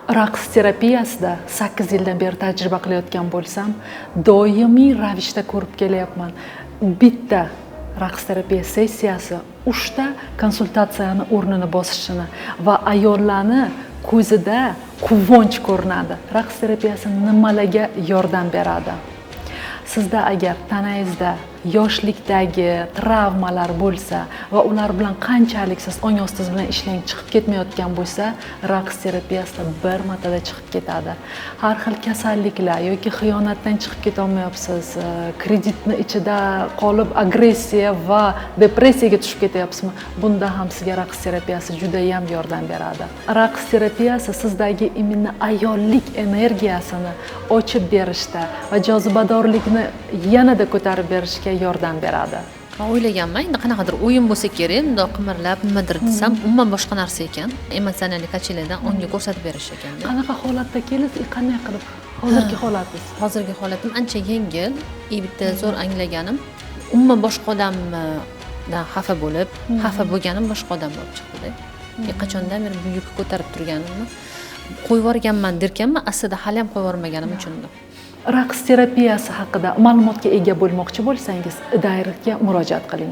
Raqs terapiyasida 8 yildan beri tajriba qilayotgan bo'lsam, doimiy ravishda ko'rib kelyapman. Bitta raqs terapiya sessiyasi 3 ta konsultatsiyani o'rnini bosishini va ayollarni ko'zida quvonch ko'rinadi. Raqs terapiyasi nimalarga yordam beradi? Sizda agar tanangizda yoshlikdagi travmalar bo'lsa va ular bilan qanchalik siz ong ostingiz bilan ishlang chiqib ketmayotgan bo'lsa, raqs terapiyasida bir martada chiqib ketadi. Har xil kasalliklar yoki xiyonatdan chiqib keta olmayapsiz, kreditni ichida qolib agressiya va depressiyaga tushib ketyapsizmi? Bunda ham sizga raqs terapiyasi juda ham yordam beradi. Raqs terapiyasi sizdagi imminni ayollik energiyasini ochib berishda va jozibadorlikni yanada ko'tarib berishga yordam beradi. Men o'ylaganman, endi qanaqadir o'yin bo'lsa kerak, bundoq qimirlab nimadir desam, umuman boshqa narsa ekan. Emotsional kochillardan onga ko'rsatib berish ekan. Qanaqa holatda kelasiz, qanday qilib hozirgi holatingiz? Hozirgi holatim ancha yengil, bitta zo'r anglaganim, umuman boshqa odamdan xafa bo'lganim boshqa odam bo'lib chiqdi. Qachondan beri bu yukni ko'tarib turganimni qo'yib yuborganman derkanman, aslida hali ham qo'yib yubormaganim uchundir. Raqs terapiyasi haqida ma'lumotga ega bo'lmoqchi bo'lsangiz, Directga murojaat qiling.